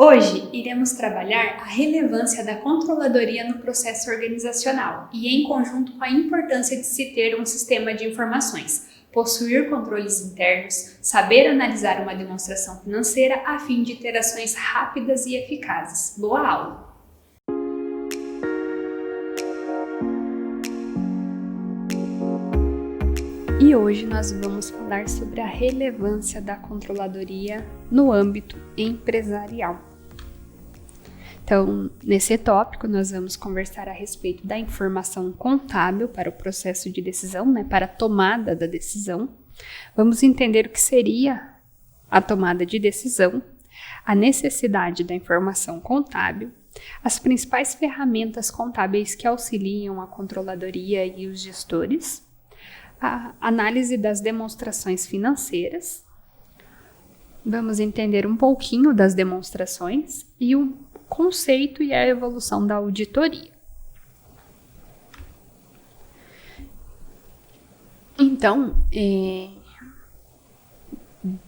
Hoje, iremos trabalhar a relevância da controladoria no processo organizacional e em conjunto com a importância de se ter um sistema de informações, possuir controles internos, saber analisar uma demonstração financeira a fim de ter ações rápidas e eficazes. Boa aula! E hoje nós vamos falar sobre a relevância da controladoria no âmbito empresarial. Então, nesse tópico, nós vamos conversar a respeito da informação contábil para o processo de decisão, para a tomada da decisão. Vamos entender o que seria a tomada de decisão, a necessidade da informação contábil, as principais ferramentas contábeis que auxiliam a controladoria e os gestores, a análise das demonstrações financeiras. Vamos entender um pouquinho das demonstrações e o conceito e a evolução da auditoria. Então,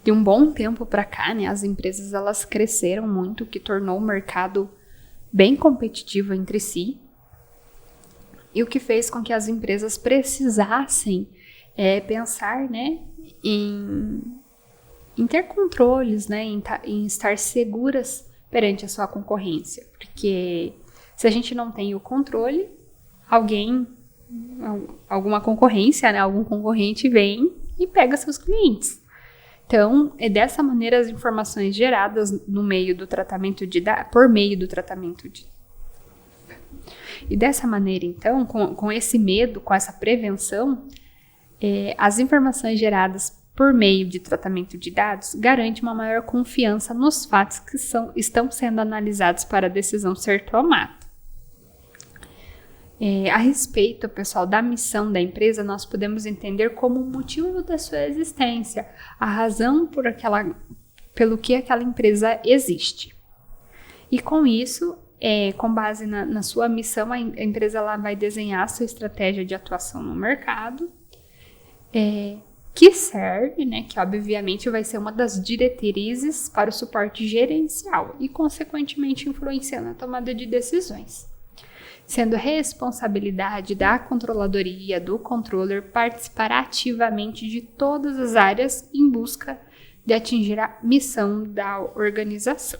de um bom tempo para cá, as empresas elas cresceram muito, o que tornou o mercado bem competitivo entre si, e o que fez com que as empresas precisassem pensar em ter controles, em estar seguras perante a sua concorrência, porque se a gente não tem o controle, alguma concorrência, algum concorrente vem e pega seus clientes. Então, dessa maneira as informações geradas por meio do tratamento de e dessa maneira, então, com esse medo, com essa prevenção, as informações geradas por meio de tratamento de dados garante uma maior confiança nos fatos que estão sendo analisados para a decisão ser tomada. A respeito, pessoal, da missão da empresa, nós podemos entender como o motivo da sua existência, a razão pelo que aquela empresa existe. E com isso, com base na sua missão, a empresa ela vai desenhar a sua estratégia de atuação no mercado, que serve, que obviamente vai ser uma das diretrizes para o suporte gerencial e, consequentemente, influenciando a tomada de decisões. Sendo responsabilidade da controladoria, do controller, participar ativamente de todas as áreas em busca de atingir a missão da organização.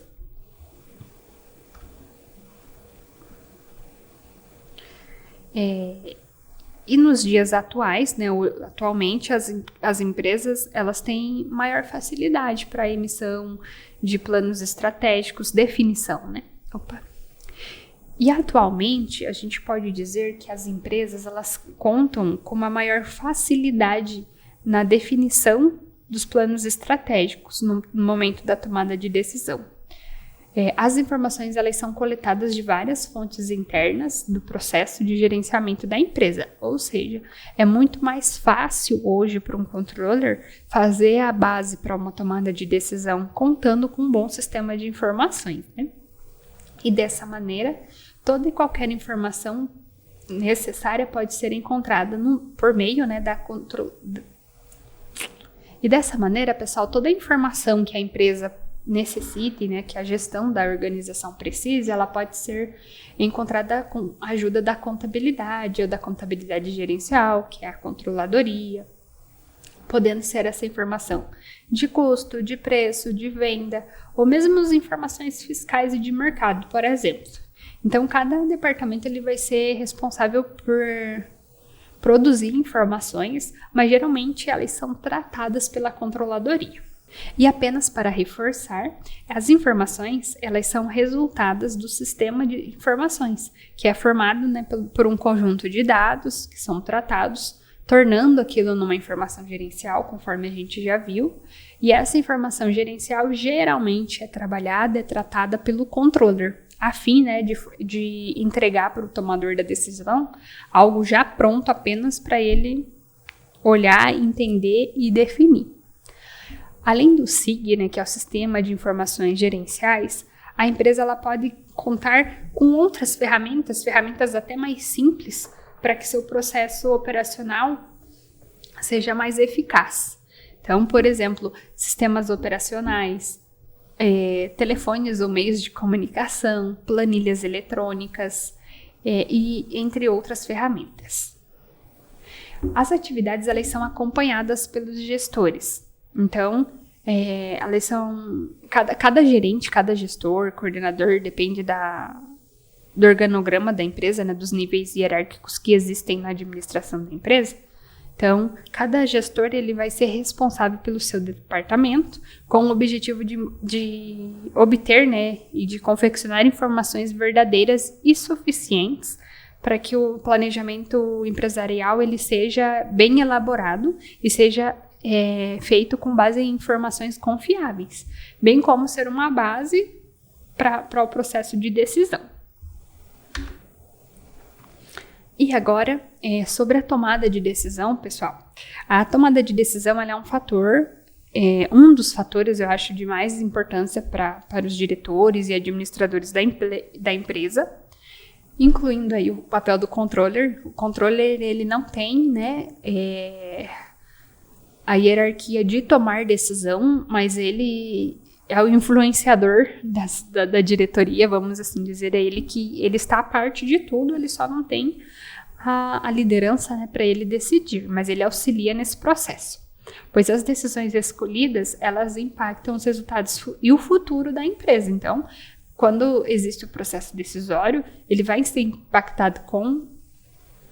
E nos dias atuais, atualmente as empresas elas têm maior facilidade para a emissão de planos estratégicos, definição, E atualmente a gente pode dizer que as empresas elas contam com uma maior facilidade na definição dos planos estratégicos no momento da tomada de decisão. As informações elas são coletadas de várias fontes internas do processo de gerenciamento da empresa, ou seja, é muito mais fácil hoje para um controller fazer a base para uma tomada de decisão contando com um bom sistema de informações. E dessa maneira, toda e qualquer informação necessária pode ser encontrada por meio da E dessa maneira, pessoal, toda a informação que a empresa necessite, que a gestão da organização precise, ela pode ser encontrada com a ajuda da contabilidade ou da contabilidade gerencial, que é a controladoria, podendo ser essa informação de custo, de preço, de venda, ou mesmo as informações fiscais e de mercado, por exemplo. Então, cada departamento ele vai ser responsável por produzir informações, mas geralmente elas são tratadas pela controladoria. E apenas para reforçar, as informações elas são resultados do sistema de informações, que é formado por um conjunto de dados que são tratados, tornando aquilo numa informação gerencial, conforme a gente já viu. E essa informação gerencial geralmente é tratada pelo controller, a fim de entregar para o tomador da decisão algo já pronto apenas para ele olhar, entender e definir. Além do SIG, que é o Sistema de Informações Gerenciais, a empresa ela pode contar com outras ferramentas até mais simples, para que seu processo operacional seja mais eficaz. Então, por exemplo, sistemas operacionais, telefones ou meios de comunicação, planilhas eletrônicas e entre outras ferramentas. As atividades elas são acompanhadas pelos gestores. Então, elas são cada gerente, cada gestor, coordenador, depende do organograma da empresa, né, dos níveis hierárquicos que existem na administração da empresa. Então, cada gestor ele vai ser responsável pelo seu departamento com o objetivo de obter, né, e de confeccionar informações verdadeiras e suficientes para que o planejamento empresarial ele seja bem elaborado e seja feito com base em informações confiáveis, bem como ser uma base para o processo de decisão. E agora, sobre a tomada de decisão, pessoal. A tomada de decisão ela é um fator, um dos fatores, eu acho, de mais importância para os diretores e administradores da empresa, incluindo aí o papel do controller. O controller, ele não tem, né, a hierarquia de tomar decisão, mas ele é o influenciador da diretoria, vamos assim dizer, ele está a parte de tudo, ele só não tem a liderança, né, para ele decidir, mas ele auxilia nesse processo, pois as decisões escolhidas, elas impactam os resultados e o futuro da empresa. Então, quando existe o processo decisório, ele vai ser impactado com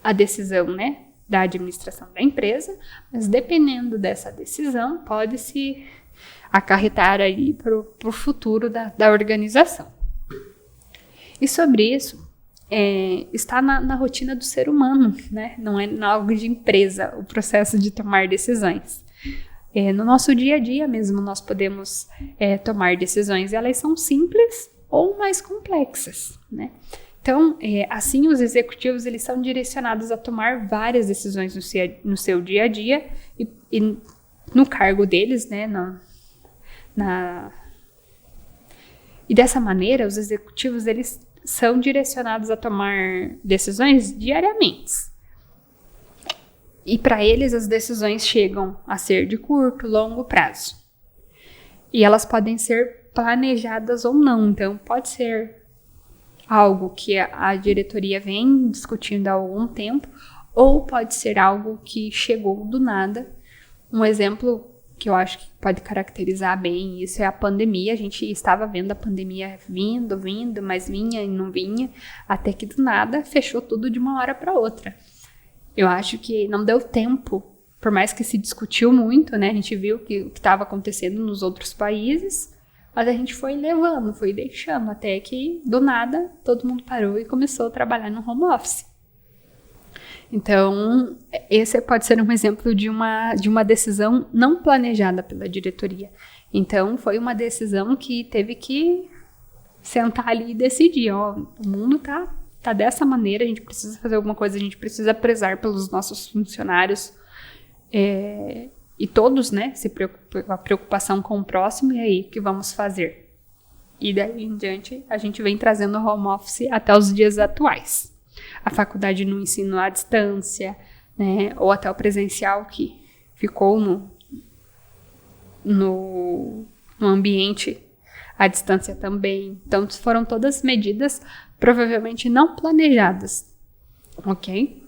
a decisão, né, da administração da empresa, mas dependendo dessa decisão, pode se acarretar aí para o futuro da organização. E sobre isso, está na rotina do ser humano, né? Não é algo de empresa, o processo de tomar decisões. No nosso dia a dia mesmo, nós podemos tomar decisões, e elas são simples ou mais complexas, né? Então, assim, os executivos eles são direcionados a tomar várias decisões no seu dia a dia e no cargo deles, né? E dessa maneira, os executivos eles são direcionados a tomar decisões diariamente. E para eles, as decisões chegam a ser de curto, longo prazo. E elas podem ser planejadas ou não. Então, pode ser algo que a diretoria vem discutindo há algum tempo, ou pode ser algo que chegou do nada. Um exemplo que eu acho que pode caracterizar bem isso é a pandemia. A gente estava vendo a pandemia vindo, mas vinha e não vinha, até que do nada fechou tudo de uma hora para outra. Eu acho que não deu tempo, por mais que se discutiu muito, né? A gente viu o que estava acontecendo nos outros países, mas a gente foi levando, foi deixando, até que do nada todo mundo parou e começou a trabalhar no home office. Então, esse pode ser um exemplo de uma decisão não planejada pela diretoria. Então, foi uma decisão que teve que sentar ali e decidir, ó, o mundo tá dessa maneira, a gente precisa fazer alguma coisa, a gente precisa prezar pelos nossos funcionários, e todos, né, a preocupação com o próximo, e aí, o que vamos fazer? E daí em diante, a gente vem trazendo o home office até os dias atuais. A faculdade no ensino à distância, né, ou até o presencial que ficou no ambiente à distância também. Então, foram todas medidas provavelmente não planejadas, ok?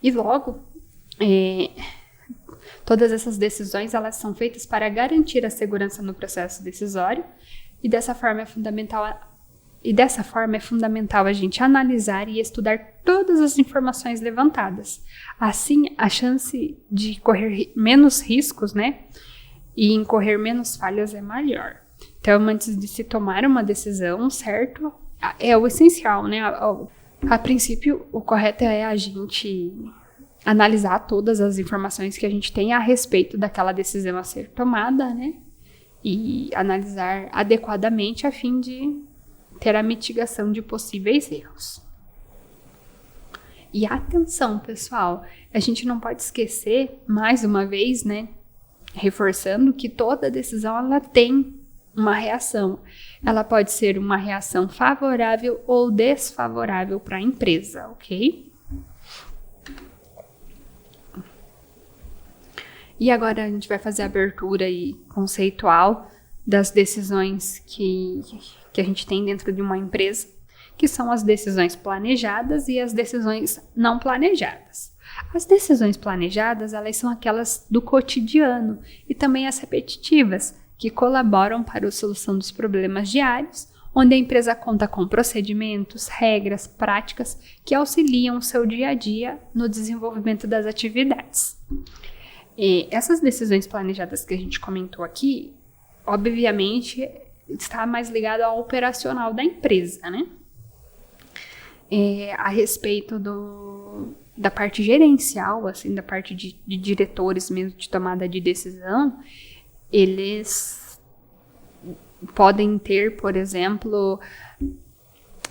E logo, todas essas decisões elas são feitas para garantir a segurança no processo decisório, e dessa forma é fundamental a gente analisar e estudar todas as informações levantadas. Assim, a chance de correr menos riscos, né, e incorrer menos falhas é maior. Então, antes de se tomar uma decisão, certo, é o essencial, né? A princípio, o correto é a gente analisar todas as informações que a gente tem a respeito daquela decisão a ser tomada, né, e analisar adequadamente a fim de ter a mitigação de possíveis erros. E atenção, pessoal, a gente não pode esquecer, mais uma vez, né, reforçando que toda decisão ela tem uma reação. Ela pode ser uma reação favorável ou desfavorável para a empresa, ok? E agora a gente vai fazer a abertura aí conceitual das decisões que a gente tem dentro de uma empresa, que são as decisões planejadas e as decisões não planejadas. As decisões planejadas, elas são aquelas do cotidiano e também as repetitivas, que colaboram para a solução dos problemas diários, onde a empresa conta com procedimentos, regras, práticas que auxiliam o seu dia a dia no desenvolvimento das atividades. E essas decisões planejadas que a gente comentou aqui, obviamente, está mais ligado ao operacional da empresa, né? A respeito da parte gerencial, assim, da parte de diretores mesmo, de tomada de decisão, eles podem ter, por exemplo,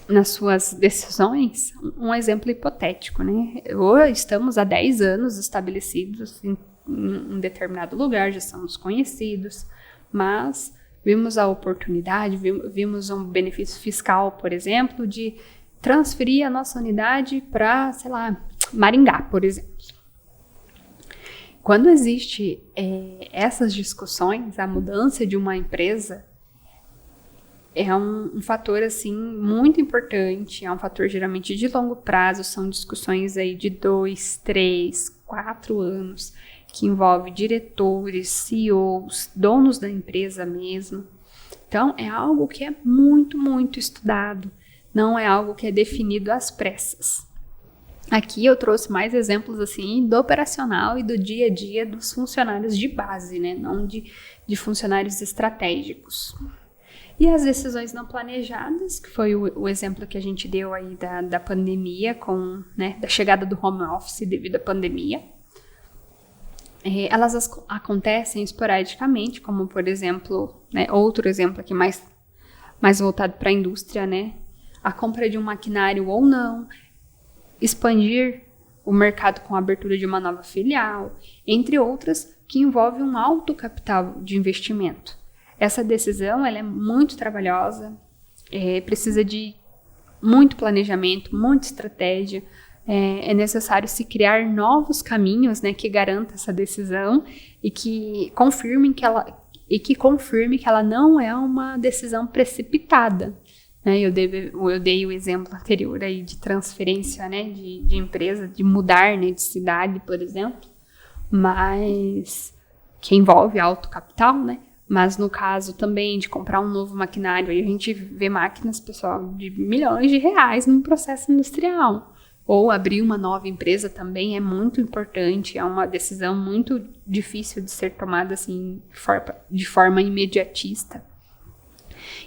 nas suas decisões, um exemplo hipotético, né? Ou estamos há 10 anos estabelecidos em um determinado lugar, já somos conhecidos, mas vimos a oportunidade, vimos um benefício fiscal, por exemplo, de transferir a nossa unidade para, sei lá, Maringá, por exemplo. Quando existe essas discussões, a mudança de uma empresa é um fator, assim, muito importante, é um fator geralmente de longo prazo, são discussões aí de 2, 3, 4 anos, que envolve diretores, CEOs, donos da empresa mesmo. Então, é algo que é muito, muito estudado, não é algo que é definido às pressas. Aqui eu trouxe mais exemplos assim do operacional e do dia a dia dos funcionários de base, né? Não de funcionários estratégicos. E as decisões não planejadas, que foi o exemplo que a gente deu aí da pandemia, né, da chegada do home office devido à pandemia. Elas acontecem esporadicamente, como por exemplo, né, outro exemplo aqui mais voltado para a indústria, né? A compra de um maquinário ou não, expandir o mercado com a abertura de uma nova filial, entre outras, que envolve um alto capital de investimento. Essa decisão ela é muito trabalhosa, precisa de muito planejamento, muita estratégia, é necessário se criar novos caminhos, né, que garantam essa decisão e que confirme que ela não é uma decisão precipitada. Eu dei o exemplo anterior aí de transferência, né, de empresa, de mudar, né, de cidade, por exemplo, mas que envolve alto capital, né? Mas no caso também de comprar um novo maquinário, aí a gente vê máquinas, pessoal, de milhões de reais num processo industrial. Ou abrir uma nova empresa também é muito importante, é uma decisão muito difícil de ser tomada assim, de forma imediatista.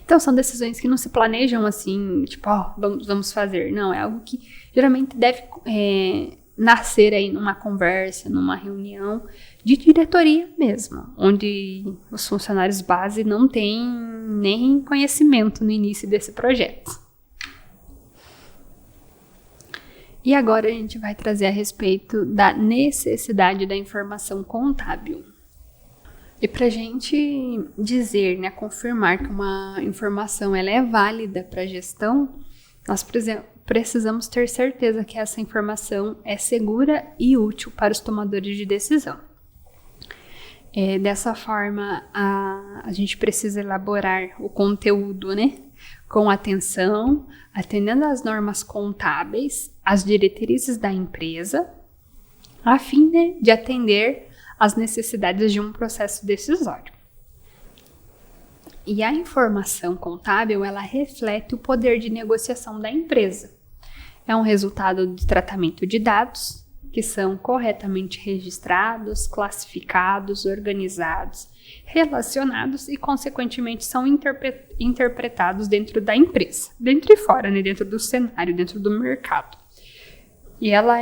Então, são decisões que não se planejam assim, tipo, vamos fazer. Não, é algo que geralmente deve nascer aí numa conversa, numa reunião de diretoria mesmo, onde os funcionários base não têm nem conhecimento no início desse projeto. E agora a gente vai trazer a respeito da necessidade da informação contábil. E para a gente dizer, né, confirmar que uma informação ela é válida para a gestão, nós precisamos ter certeza que essa informação é segura e útil para os tomadores de decisão. Dessa forma, a gente precisa elaborar o conteúdo, né, com atenção, atendendo às normas contábeis, às diretrizes da empresa, a fim, né, de atender às necessidades de um processo decisório. E a informação contábil, ela reflete o poder de negociação da empresa. É um resultado de tratamento de dados que são corretamente registrados, classificados, organizados, relacionados e, consequentemente, são interpretados dentro da empresa, dentro e fora, né? Dentro do cenário, dentro do mercado. E ela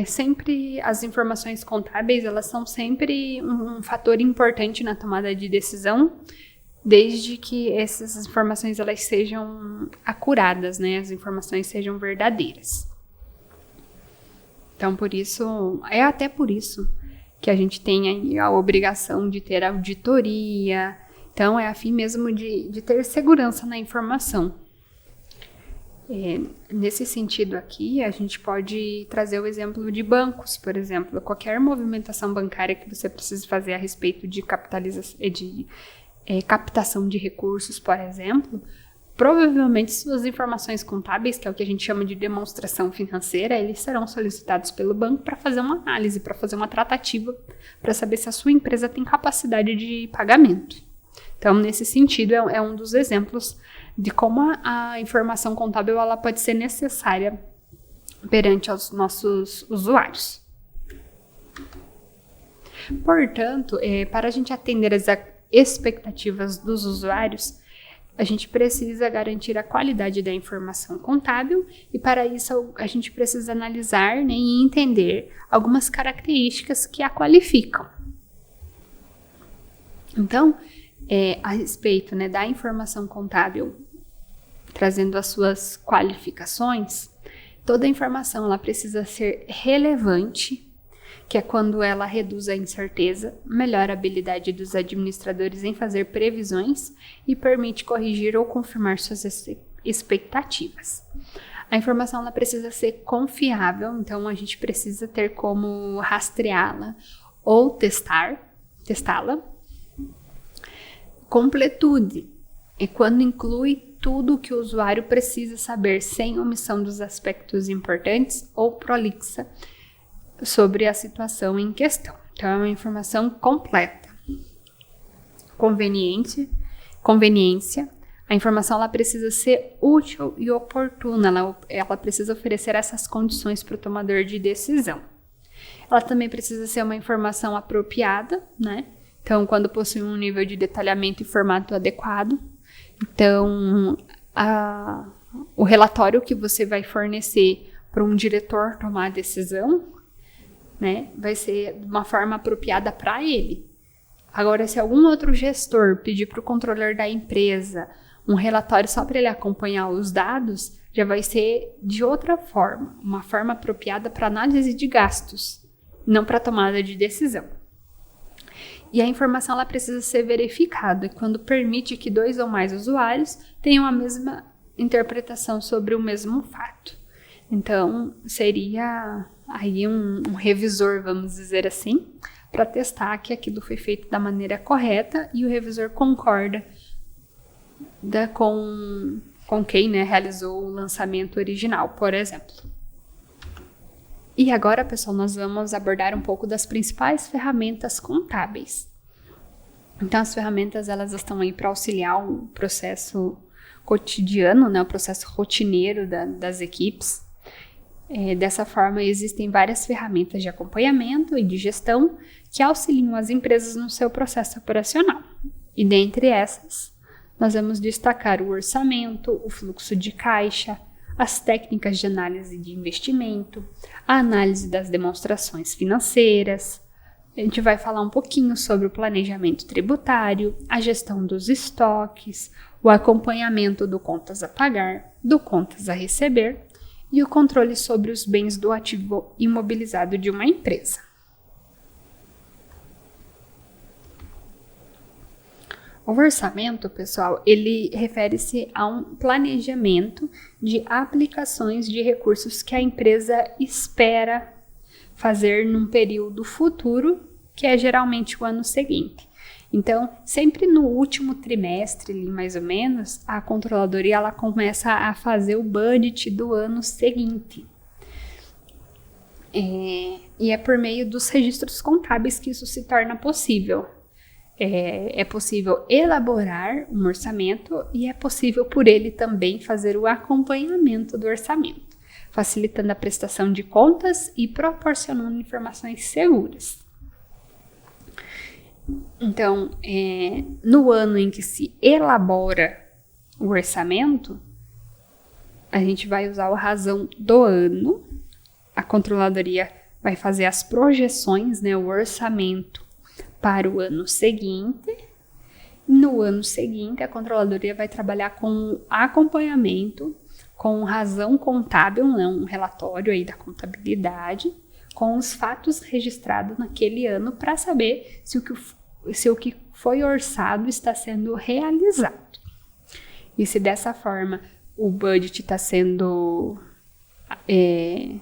sempre, as informações contábeis, elas são sempre um fator importante na tomada de decisão, desde que essas informações elas sejam acuradas, né? As informações sejam verdadeiras. Então, até por isso que a gente tem aí a obrigação de ter auditoria. Então, é a fim mesmo de ter segurança na informação. Nesse sentido aqui, a gente pode trazer o exemplo de bancos, por exemplo. Qualquer movimentação bancária que você precise fazer a respeito de capitalização, captação de recursos, por exemplo, provavelmente suas informações contábeis, que é o que a gente chama de demonstração financeira, eles serão solicitados pelo banco para fazer uma análise, para fazer uma tratativa, para saber se a sua empresa tem capacidade de pagamento. Então, nesse sentido, é um dos exemplos de como a informação contábil ela pode ser necessária perante aos nossos usuários. Portanto, para a gente atender as expectativas dos usuários, a gente precisa garantir a qualidade da informação contábil e, para isso, a gente precisa analisar, né, e entender algumas características que a qualificam. Então, a respeito, né, da informação contábil, trazendo as suas qualificações, toda a informação ela precisa ser relevante, que é quando ela reduz a incerteza, melhora a habilidade dos administradores em fazer previsões e permite corrigir ou confirmar suas expectativas. A informação ela precisa ser confiável, então a gente precisa ter como rastreá-la ou testá-la. Completude é quando inclui tudo o que o usuário precisa saber, sem omissão dos aspectos importantes ou prolixa sobre a situação em questão. Então, é uma informação completa. Conveniência. A informação ela precisa ser útil e oportuna. Ela precisa oferecer essas condições para o tomador de decisão. Ela também precisa ser uma informação apropriada, né? Então, quando possui um nível de detalhamento e formato adequado. Então, o relatório que você vai fornecer para um diretor tomar a decisão, né, vai ser de uma forma apropriada para ele. Agora, se algum outro gestor pedir para o controlador da empresa um relatório só para ele acompanhar os dados, já vai ser de outra forma, uma forma apropriada para análise de gastos, não para tomada de decisão. E a informação ela precisa ser verificada quando permite que 2 ou mais usuários tenham a mesma interpretação sobre o mesmo fato. Então, seria aí um revisor, vamos dizer assim, para testar que aquilo foi feito da maneira correta e o revisor concorda com quem, né, realizou o lançamento original, por exemplo. E agora, pessoal, nós vamos abordar um pouco das principais ferramentas contábeis. Então, as ferramentas elas estão aí para auxiliar o processo cotidiano, né, o processo rotineiro das equipes. Dessa forma, existem várias ferramentas de acompanhamento e de gestão que auxiliam as empresas no seu processo operacional. E dentre essas, nós vamos destacar o orçamento, o fluxo de caixa, as técnicas de análise de investimento, a análise das demonstrações financeiras. A gente vai falar um pouquinho sobre o planejamento tributário, a gestão dos estoques, o acompanhamento do contas a pagar, do contas a receber e o controle sobre os bens do ativo imobilizado de uma empresa. O orçamento, pessoal, ele refere-se a um planejamento de aplicações de recursos que a empresa espera fazer num período futuro, que é geralmente o ano seguinte. Então, sempre no último trimestre, mais ou menos, a controladoria ela começa a fazer o budget do ano seguinte. E é por meio dos registros contábeis que isso se torna possível. É possível elaborar um orçamento e é possível por ele também fazer o acompanhamento do orçamento, facilitando a prestação de contas e proporcionando informações seguras. Então, no ano em que se elabora o orçamento, a gente vai usar a razão do ano, a controladoria vai fazer as projeções, né, o orçamento para o ano seguinte. No ano seguinte, a controladoria vai trabalhar com acompanhamento, com razão contábil, né, um relatório aí da contabilidade, com os fatos registrados naquele ano para saber se o que foi orçado está sendo realizado. E se dessa forma o budget está sendo... E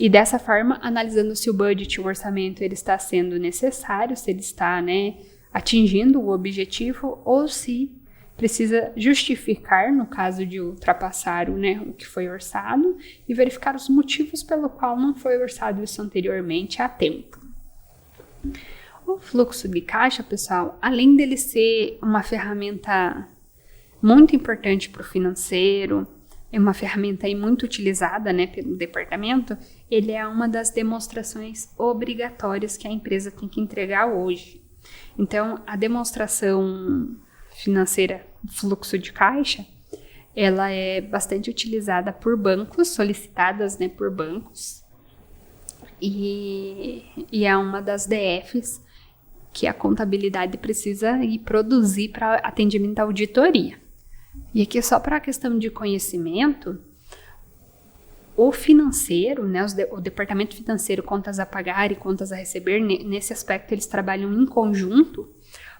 dessa forma, analisando se o budget, o orçamento, ele está sendo necessário, se ele está, né, atingindo o objetivo ou se precisa justificar, no caso de ultrapassar o que foi orçado, e verificar os motivos pelo qual não foi orçado isso anteriormente a tempo. O fluxo de caixa, pessoal, além dele ser uma ferramenta muito importante para o financeiro, é uma ferramenta aí muito utilizada, pelo departamento, ele é uma das demonstrações obrigatórias que a empresa tem que entregar hoje. Então, a demonstração financeira, fluxo de caixa, ela é bastante utilizada por bancos, solicitadas por bancos, e é uma das DFs que a contabilidade precisa ir produzir para atendimento à auditoria. E aqui só para a questão de conhecimento, o financeiro, o departamento financeiro, contas a pagar e contas a receber, nesse aspecto eles trabalham em conjunto,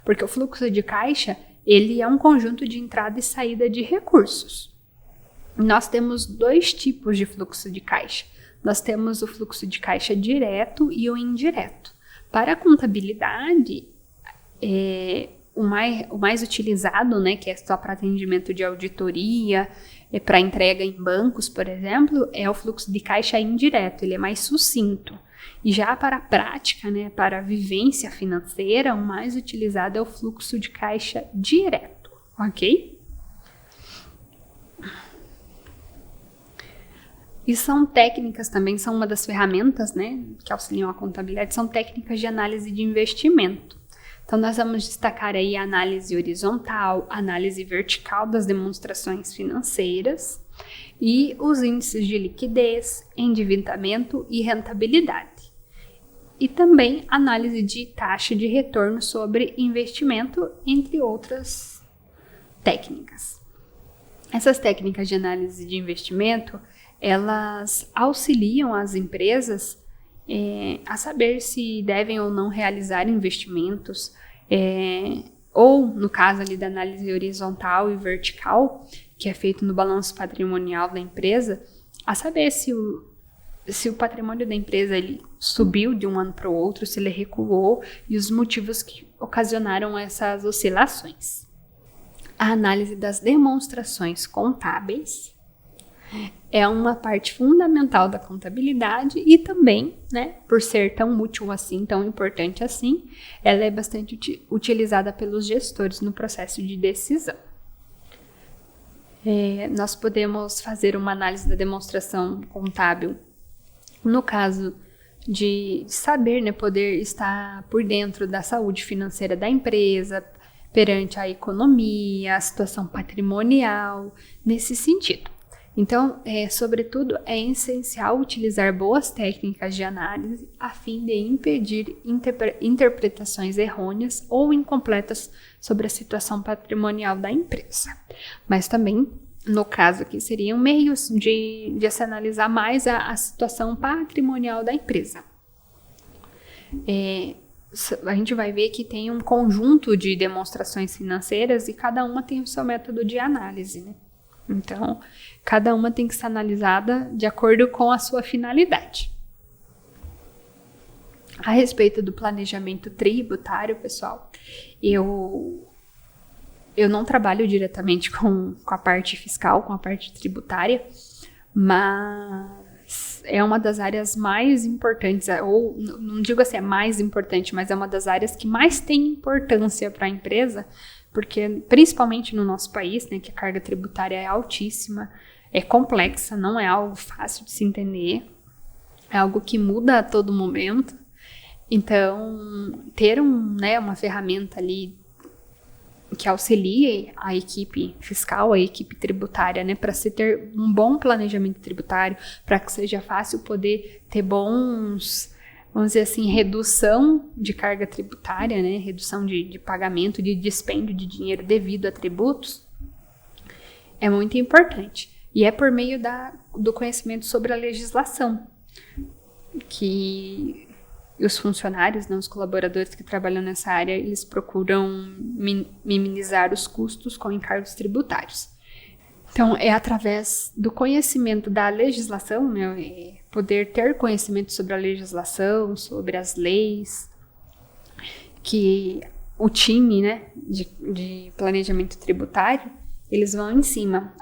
porque o fluxo de caixa, ele é um conjunto de entrada e saída de recursos. Nós temos 2 tipos de fluxo de caixa. Nós temos o fluxo de caixa direto e o indireto. Para a contabilidade, o mais utilizado, que é só para atendimento de auditoria, para entrega em bancos, por exemplo, é o fluxo de caixa indireto, ele é mais sucinto. E já para a prática, para a vivência financeira, o mais utilizado é o fluxo de caixa direto, ok? E são técnicas também, são uma das ferramentas, que auxiliam a contabilidade, são técnicas de análise de investimento. Então, nós vamos destacar aí a análise horizontal, análise vertical das demonstrações financeiras e os índices de liquidez, endividamento e rentabilidade. E também análise de taxa de retorno sobre investimento, entre outras técnicas. Essas técnicas de análise de investimento, elas auxiliam as empresas a saber se devem ou não realizar investimentos, ou no caso ali da análise horizontal e vertical, que é feito no balanço patrimonial da empresa, a saber se o patrimônio da empresa ele subiu de um ano para o outro, se ele recuou e os motivos que ocasionaram essas oscilações. A análise das demonstrações contábeis é uma parte fundamental da contabilidade e também, por ser tão útil assim, tão importante assim, ela é bastante utilizada pelos gestores no processo de decisão. Nós podemos fazer uma análise da demonstração contábil no caso de saber, poder estar por dentro da saúde financeira da empresa, perante a economia, a situação patrimonial, nesse sentido. Então, sobretudo, é essencial utilizar boas técnicas de análise a fim de impedir interpretações errôneas ou incompletas sobre a situação patrimonial da empresa. Mas também, no caso aqui, seriam meios de se analisar mais a situação patrimonial da empresa. A gente vai ver que tem um conjunto de demonstrações financeiras e cada uma tem o seu método de análise, Então, cada uma tem que ser analisada de acordo com a sua finalidade. A respeito do planejamento tributário, pessoal, eu não trabalho diretamente com a parte fiscal, com a parte tributária, mas é uma das áreas mais importantes, ou não digo assim, é mais importante, mas é uma das áreas que mais tem importância para a empresa, porque principalmente no nosso país, que a carga tributária é altíssima, é complexa, não é algo fácil de se entender, é algo que muda a todo momento. Então, ter uma ferramenta ali que auxilie a equipe fiscal, a equipe tributária, para se ter um bom planejamento tributário, para que seja fácil poder ter bons, vamos dizer assim, redução de carga tributária, redução de pagamento, de dispêndio de dinheiro devido a tributos, é muito importante. E é por meio do conhecimento sobre a legislação que os funcionários, os colaboradores que trabalham nessa área, eles procuram minimizar os custos com encargos tributários. Então, é através do conhecimento da legislação, poder ter conhecimento sobre a legislação, sobre as leis, que o time, né, de planejamento tributário, eles vão em cima,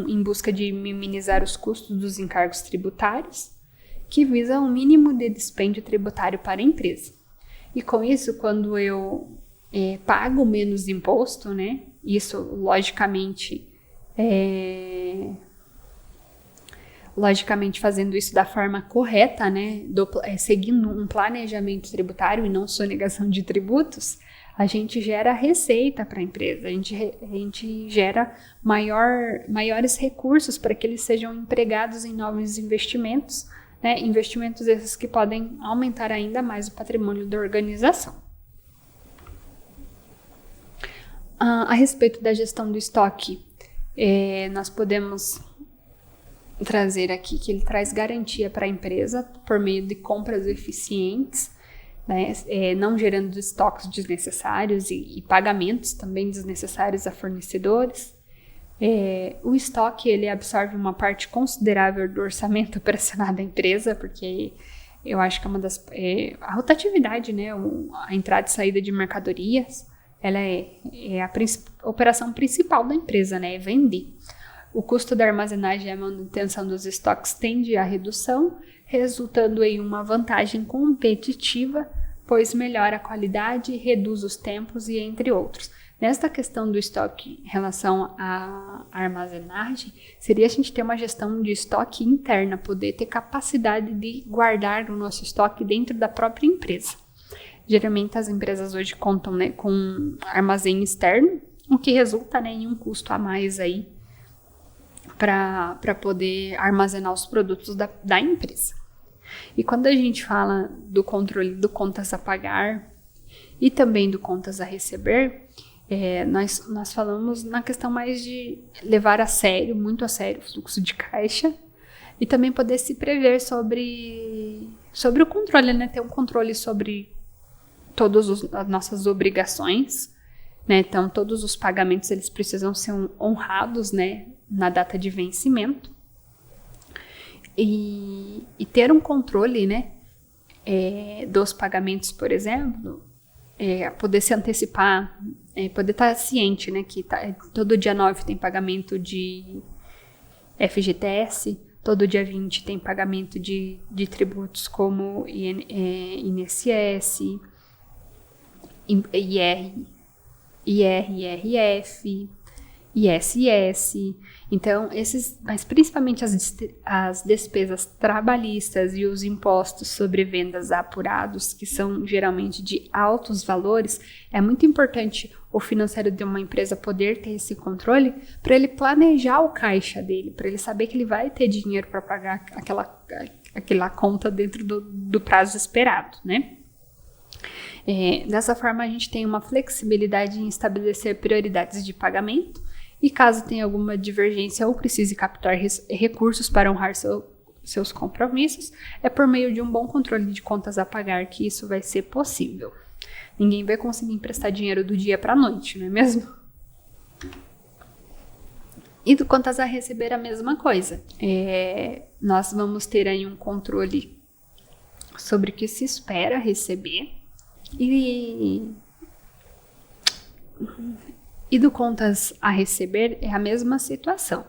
em busca de minimizar os custos dos encargos tributários, que visa um mínimo de dispêndio tributário para a empresa. E com isso, quando eu pago menos imposto, né, isso logicamente fazendo isso da forma correta, né, seguindo um planejamento tributário e não sonegação de tributos, a gente gera receita para a empresa, a gente gera maiores recursos para que eles sejam empregados em novos investimentos, né, investimentos esses que podem aumentar ainda mais o patrimônio da organização. A respeito da gestão do estoque, nós podemos trazer aqui que ele traz garantia para a empresa por meio de compras eficientes, né, não gerando estoques desnecessários e pagamentos também desnecessários a fornecedores. O estoque ele absorve uma parte considerável do orçamento operacional da empresa, porque eu acho que a rotatividade, né, a entrada e saída de mercadorias, ela é a operação principal da empresa, né, é vender. O custo da armazenagem e a manutenção dos estoques tende à redução, resultando em uma vantagem competitiva, pois melhora a qualidade, reduz os tempos e entre outros. Nesta questão do estoque em relação à armazenagem, seria a gente ter uma gestão de estoque interna, poder ter capacidade de guardar o nosso estoque dentro da própria empresa. Geralmente as empresas hoje contam, né, com armazém externo, o que resulta, né, em um custo a mais aí para poder armazenar os produtos da empresa. E quando a gente fala do controle do contas a pagar e também do contas a receber, nós falamos na questão mais de levar muito a sério o fluxo de caixa e também poder se prever sobre o controle, né? Ter um controle sobre todas as nossas obrigações, né? Então, todos os pagamentos eles precisam ser honrados, né, na data de vencimento. E ter um controle, né, dos pagamentos, por exemplo, poder se antecipar, poder estar ciente, né, que todo dia 9 tem pagamento de FGTS, todo dia 20 tem pagamento de tributos como INSS, IRF, ISS. Então, mas principalmente as despesas trabalhistas e os impostos sobre vendas apurados, que são geralmente de altos valores, é muito importante o financeiro de uma empresa poder ter esse controle para ele planejar o caixa dele, para ele saber que ele vai ter dinheiro para pagar aquela conta dentro do prazo esperado, né? Dessa forma, a gente tem uma flexibilidade em estabelecer prioridades de pagamento e caso tenha alguma divergência ou precise captar recursos para honrar seus compromissos, é por meio de um bom controle de contas a pagar que isso vai ser possível. Ninguém vai conseguir emprestar dinheiro do dia para a noite, não é mesmo? E do contas a receber a mesma coisa. Nós vamos ter aí um controle sobre o que se espera receber e do contas a receber é a mesma situação.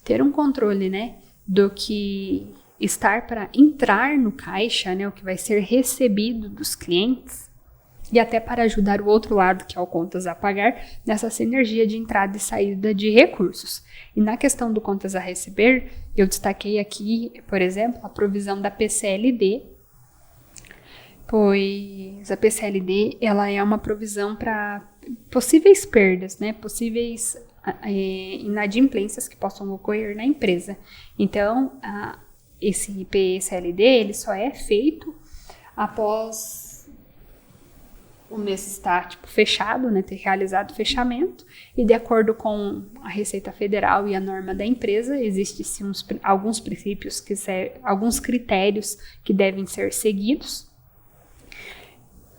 Ter um controle, né, do que estar para entrar no caixa, né, o que vai ser recebido dos clientes, e até para ajudar o outro lado, que é o contas a pagar, nessa sinergia de entrada e saída de recursos. E na questão do contas a receber, eu destaquei aqui, por exemplo, a provisão da PCLD, pois a PCLD ela é uma provisão para possíveis perdas, né, possíveis inadimplências que possam ocorrer na empresa. Então, esse PCLD ele só é feito após o mês estar fechado, né, ter realizado o fechamento, e de acordo com a Receita Federal e a norma da empresa, existem alguns princípios, alguns critérios que devem ser seguidos,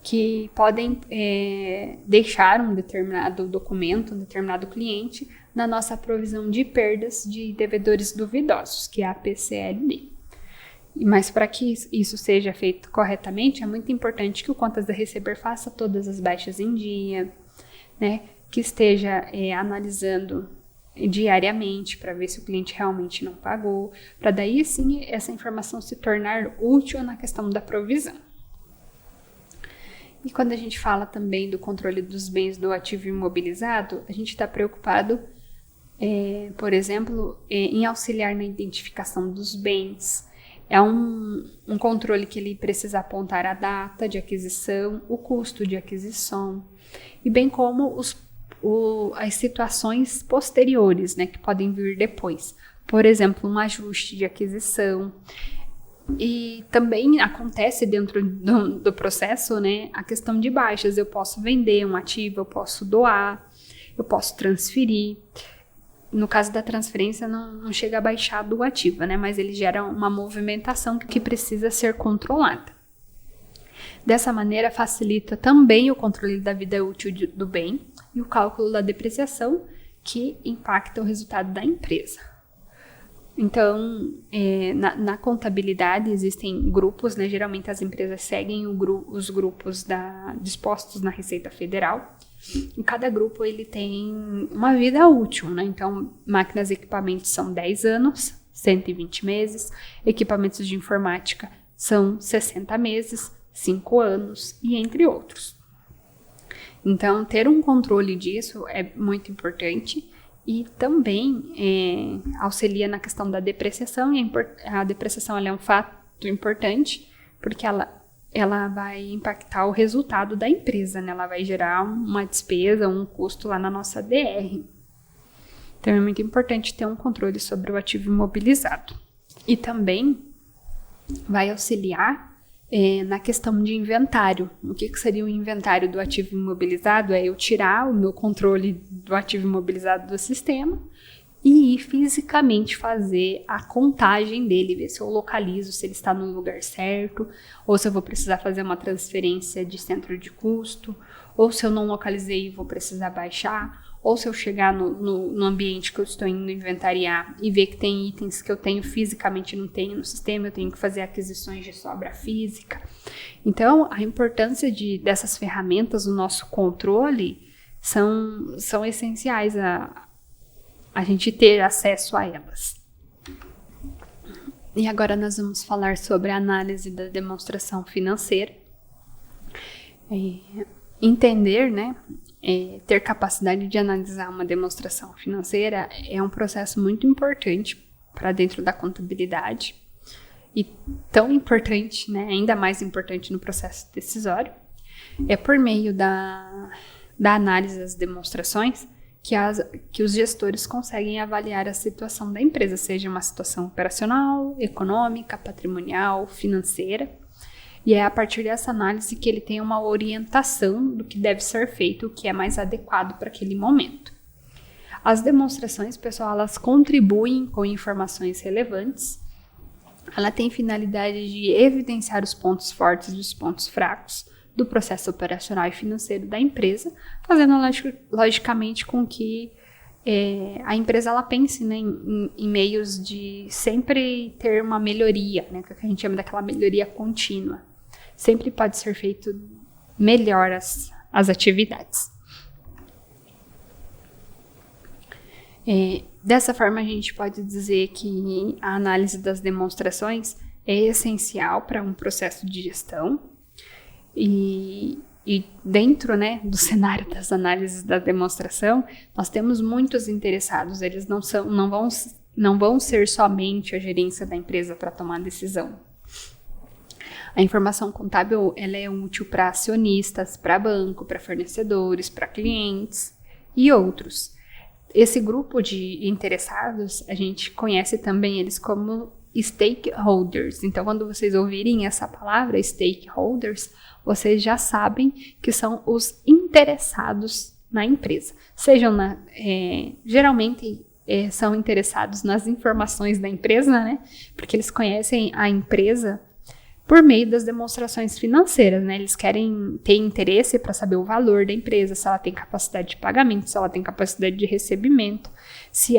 que podem deixar um determinado documento, um determinado cliente na nossa provisão de perdas de devedores duvidosos, que é a PCLD. Mas para que isso seja feito corretamente, é muito importante que o contas a receber faça todas as baixas em dia, né? Que esteja analisando diariamente para ver se o cliente realmente não pagou, para daí sim essa informação se tornar útil na questão da provisão. E quando a gente fala também do controle dos bens do ativo imobilizado, a gente está preocupado, por exemplo, em auxiliar na identificação dos bens. É um controle que ele precisa apontar a data de aquisição, o custo de aquisição, e bem como as situações posteriores, né, que podem vir depois. Por exemplo, um ajuste de aquisição. E também acontece dentro do processo, né, a questão de baixas. Eu posso vender um ativo, eu posso doar, eu posso transferir. No caso da transferência, não chega a baixar do ativo, né, mas ele gera uma movimentação que precisa ser controlada. Dessa maneira, facilita também o controle da vida útil do bem e o cálculo da depreciação, que impacta o resultado da empresa. Então, na contabilidade existem grupos, né? Geralmente as empresas seguem os grupos dispostos na Receita Federal. E cada grupo ele tem uma vida útil, né? Então, máquinas e equipamentos são 10 anos, 120 meses. Equipamentos de informática são 60 meses, 5 anos e entre outros. Então, ter um controle disso é muito importante e também auxilia na questão da depreciação. E a depreciação ela é um fato importante porque ela vai impactar o resultado da empresa, né? Ela vai gerar uma despesa, um custo lá na nossa DR. Então, é muito importante ter um controle sobre o ativo imobilizado. E também vai auxiliar na questão de inventário. O que seria o inventário do ativo imobilizado? É eu tirar o meu controle do ativo imobilizado do sistema e ir fisicamente fazer a contagem dele, ver se eu localizo, se ele está no lugar certo, ou se eu vou precisar fazer uma transferência de centro de custo, ou se eu não localizei e vou precisar baixar, ou se eu chegar no ambiente que eu estou indo inventariar e ver que tem itens que eu tenho fisicamente e não tenho no sistema, eu tenho que fazer aquisições de sobra física. Então, a importância dessas ferramentas, o nosso controle, são essenciais a gente ter acesso a elas. E agora nós vamos falar sobre a análise da demonstração financeira. Entender, né? Ter capacidade de analisar uma demonstração financeira é um processo muito importante para dentro da contabilidade e tão importante, né, ainda mais importante no processo decisório. É por meio da análise das demonstrações que os gestores conseguem avaliar a situação da empresa, seja uma situação operacional, econômica, patrimonial, financeira. E é a partir dessa análise que ele tem uma orientação do que deve ser feito, o que é mais adequado para aquele momento. As demonstrações, pessoal, elas contribuem com informações relevantes. Ela tem finalidade de evidenciar os pontos fortes e os pontos fracos do processo operacional e financeiro da empresa, fazendo logicamente com que a empresa ela pense, né, em meios de sempre ter uma melhoria, né, que a gente chama daquela melhoria contínua. Sempre pode ser feito melhor as atividades. Dessa forma, a gente pode dizer que a análise das demonstrações é essencial para um processo de gestão e dentro, né, do cenário das análises da demonstração, nós temos muitos interessados. Eles não vão ser somente a gerência da empresa para tomar decisão. A informação contábil ela é útil para acionistas, para banco, para fornecedores, para clientes e outros. Esse grupo de interessados, a gente conhece também eles como stakeholders. Então, quando vocês ouvirem essa palavra, stakeholders, vocês já sabem que são os interessados na empresa. Geralmente são interessados nas informações da empresa, né? Porque eles conhecem a empresa por meio das demonstrações financeiras, né? Eles querem ter interesse para saber o valor da empresa, se ela tem capacidade de pagamento, se ela tem capacidade de recebimento, se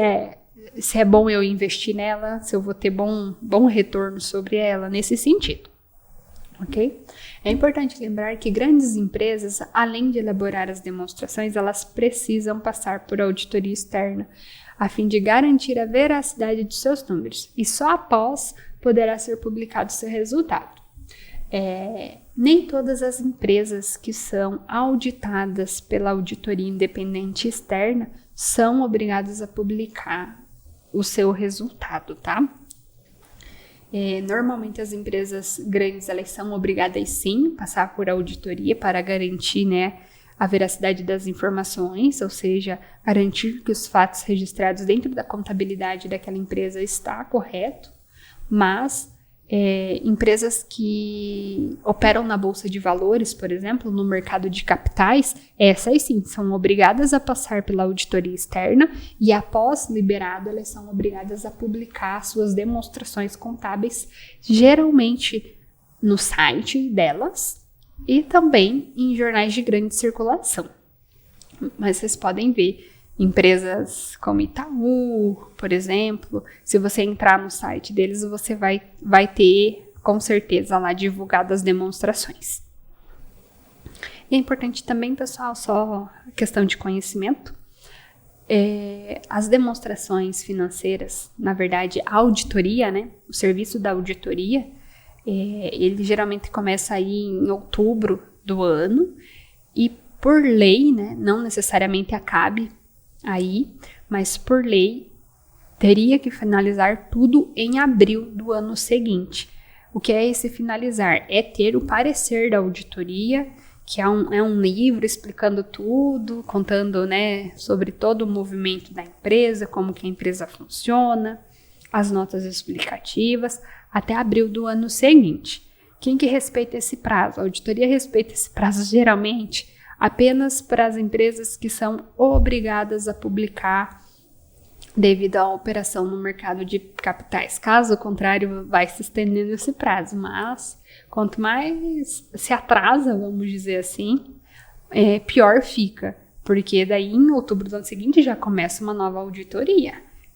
se é bom eu investir nela, se eu vou ter bom retorno sobre ela, nesse sentido. Ok? É importante lembrar que grandes empresas, além de elaborar as demonstrações, elas precisam passar por auditoria externa, a fim de garantir a veracidade de seus números, e só após poderá ser publicado seu resultado. Nem todas as empresas que são auditadas pela auditoria independente externa são obrigadas a publicar o seu resultado, tá? Normalmente as empresas grandes, elas são obrigadas sim a passar por auditoria para garantir, né, a veracidade das informações, ou seja, garantir que os fatos registrados dentro da contabilidade daquela empresa está correto, mas empresas que operam na Bolsa de Valores, por exemplo, no mercado de capitais, essas sim são obrigadas a passar pela auditoria externa e após liberado, elas são obrigadas a publicar suas demonstrações contábeis, geralmente no site delas e também em jornais de grande circulação. Mas vocês podem ver empresas como Itaú, por exemplo, se você entrar no site deles, você vai ter, com certeza, lá divulgadas as demonstrações. E é importante também, pessoal, só questão de conhecimento, as demonstrações financeiras, na verdade, a auditoria, né, o serviço da auditoria, ele geralmente começa aí em outubro do ano e, por lei, né, não necessariamente acabe aí, mas por lei, teria que finalizar tudo em abril do ano seguinte. O que é esse finalizar? É ter o parecer da auditoria, que é um livro explicando tudo, contando, né, sobre todo o movimento da empresa, como que a empresa funciona, as notas explicativas, até abril do ano seguinte. Quem que respeita esse prazo? A auditoria respeita esse prazo geralmente apenas para as empresas que são obrigadas a publicar devido à operação no mercado de capitais. Caso contrário, vai se estendendo esse prazo, mas quanto mais se atrasa, vamos dizer assim, pior fica, porque daí em outubro do ano seguinte já começa uma nova auditoria.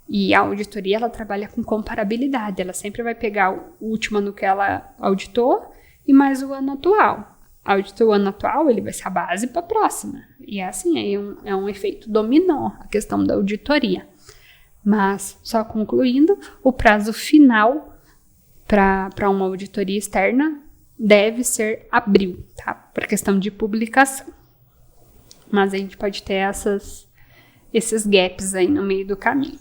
E a auditoria, ela trabalha com comparabilidade, ela sempre vai pegar o último ano que ela auditou e mais o ano atual. Auditou o ano atual, ele vai ser a base para a próxima. E é assim, é um efeito dominó, a questão da auditoria. Mas, só concluindo, o prazo final para uma auditoria externa deve ser abril, tá? Para questão de publicação. Mas a gente pode ter esses gaps aí no meio do caminho.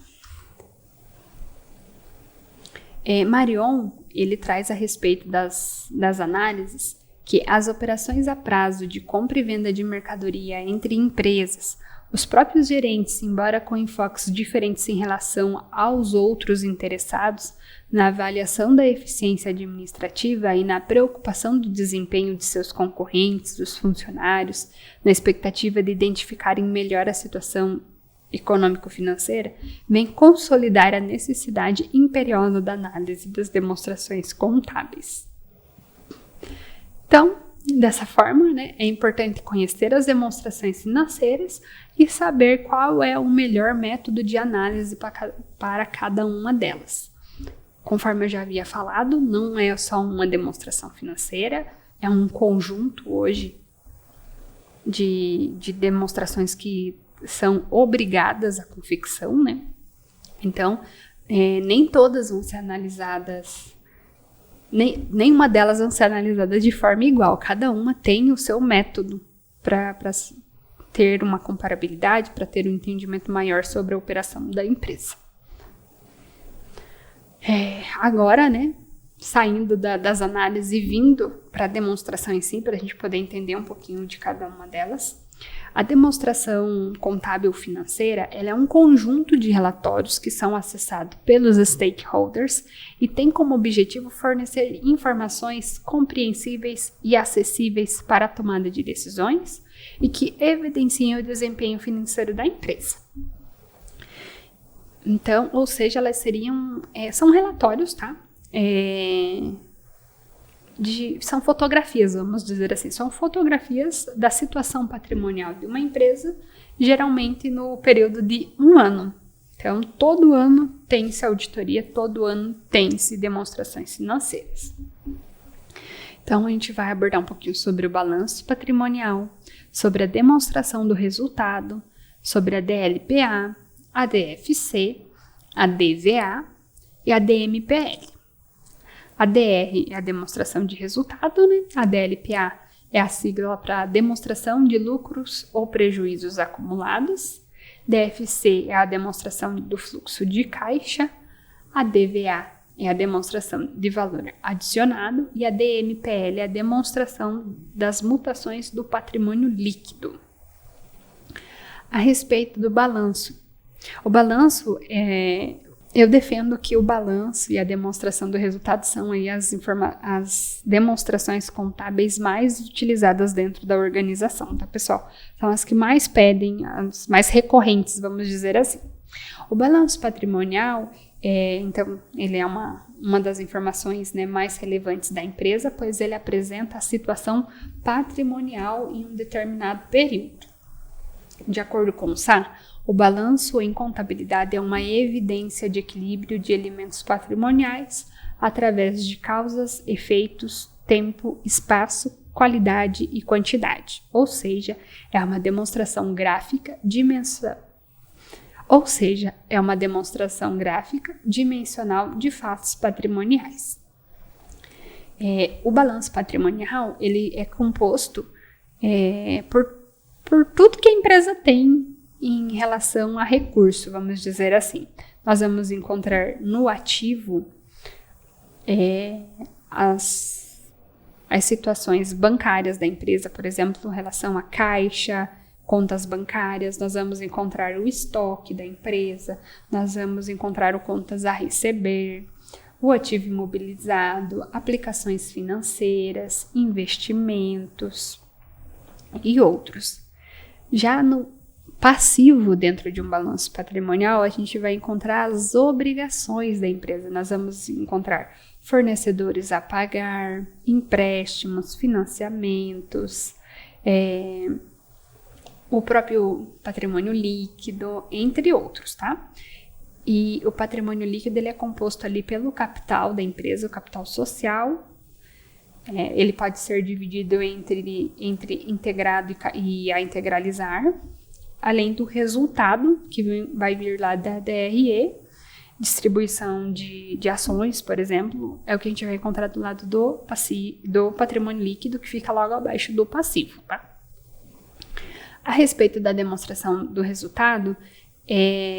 Marion, ele traz a respeito das análises que as operações a prazo de compra e venda de mercadoria entre empresas, os próprios gerentes, embora com enfoques diferentes em relação aos outros interessados, na avaliação da eficiência administrativa e na preocupação do desempenho de seus concorrentes, dos funcionários, na expectativa de identificarem melhor a situação econômico-financeira, vem consolidar a necessidade imperiosa da análise das demonstrações contábeis. Então, dessa forma, né, é importante conhecer as demonstrações financeiras e saber qual é o melhor método de análise para cada uma delas. Conforme eu já havia falado, não é só uma demonstração financeira, é um conjunto hoje de demonstrações que são obrigadas à confecção, né? Então, nem todas vão ser analisadas, nenhuma delas vão ser analisadas de forma igual. Cada uma tem o seu método para ter uma comparabilidade, para ter um entendimento maior sobre a operação da empresa. Agora, né, saindo das análises e vindo para a demonstração em si, para a gente poder entender um pouquinho de cada uma delas. A demonstração contábil financeira, ela é um conjunto de relatórios que são acessados pelos stakeholders e tem como objetivo fornecer informações compreensíveis e acessíveis para a tomada de decisões e que evidenciem o desempenho financeiro da empresa. Então, ou seja, elas são relatórios, tá? São fotografias, vamos dizer assim, são fotografias da situação patrimonial de uma empresa, geralmente no período de um ano. Então, todo ano tem-se auditoria, todo ano tem-se demonstrações financeiras. Então, a gente vai abordar um pouquinho sobre o balanço patrimonial, sobre a demonstração do resultado, sobre a DLPA, a DFC, a DVA e a DMPL. A DR é a demonstração de resultado, né? A DLPA é a sigla para demonstração de lucros ou prejuízos acumulados. DFC é a demonstração do fluxo de caixa. A DVA é a demonstração de valor adicionado. E a DMPL é a demonstração das mutações do patrimônio líquido. A respeito do balanço. O balanço eu defendo que o balanço e a demonstração do resultado são aí as demonstrações contábeis mais utilizadas dentro da organização, tá, pessoal? São as que mais pedem, as mais recorrentes, vamos dizer assim. O balanço patrimonial, então, ele é uma das informações, né, mais relevantes da empresa, pois ele apresenta a situação patrimonial em um determinado período. De acordo com o SAR, o balanço em contabilidade é uma evidência de equilíbrio de elementos patrimoniais através de causas, efeitos, tempo, espaço, qualidade e quantidade. Ou seja, é uma demonstração gráfica dimensional de fatos patrimoniais. O balanço patrimonial ele é composto por tudo que a empresa tem em relação a recurso, vamos dizer assim. Nós vamos encontrar no ativo as situações bancárias da empresa, por exemplo, em relação a caixa, contas bancárias, nós vamos encontrar o estoque da empresa, nós vamos encontrar o contas a receber, o ativo imobilizado, aplicações financeiras, investimentos e outros. Já no passivo dentro de um balanço patrimonial, a gente vai encontrar as obrigações da empresa. Nós vamos encontrar fornecedores a pagar, empréstimos, financiamentos, o próprio patrimônio líquido, entre outros, tá? E o patrimônio líquido ele é composto ali pelo capital da empresa, o capital social. Ele pode ser dividido entre integrado e a integralizar, além do resultado, que vai vir lá da DRE, distribuição de ações, por exemplo, é o que a gente vai encontrar do lado do patrimônio líquido, que fica logo abaixo do passivo, tá? A respeito da demonstração do resultado,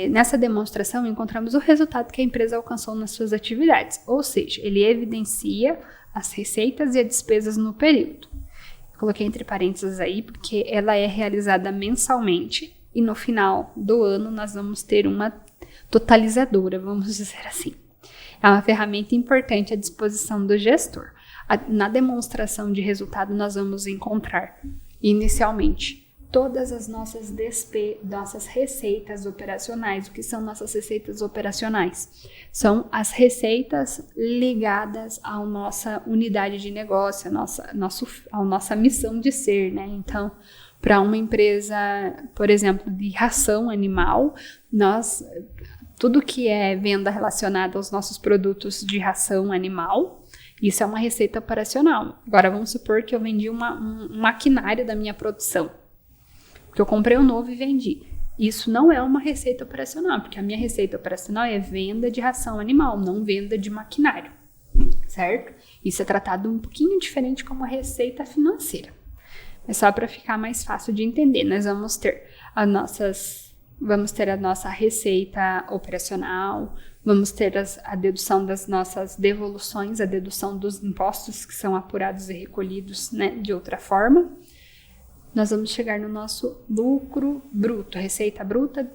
nessa demonstração encontramos o resultado que a empresa alcançou nas suas atividades, ou seja, ele evidencia as receitas e as despesas no período. Coloquei entre parênteses aí, porque ela é realizada mensalmente e no final do ano nós vamos ter uma totalizadora, vamos dizer assim. É uma ferramenta importante à disposição do gestor. Na demonstração de resultado nós vamos encontrar, inicialmente, todas as nossas receitas operacionais. O que são nossas receitas operacionais? São as receitas ligadas à nossa unidade de negócio, à nossa missão de ser, né? Então, para uma empresa, por exemplo, de ração animal, tudo que é venda relacionada aos nossos produtos de ração animal, isso é uma receita operacional. Agora, vamos supor que eu vendi um maquinário da minha produção, que eu comprei um novo e vendi. Isso não é uma receita operacional, porque a minha receita operacional é venda de ração animal, não venda de maquinário, certo? Isso é tratado um pouquinho diferente como receita financeira. É só para ficar mais fácil de entender. Nós vamos ter a nossa receita operacional, vamos ter a dedução das nossas devoluções, a dedução dos impostos que são apurados e recolhidos, né, de outra forma. Nós vamos chegar no nosso lucro bruto, receita bruta,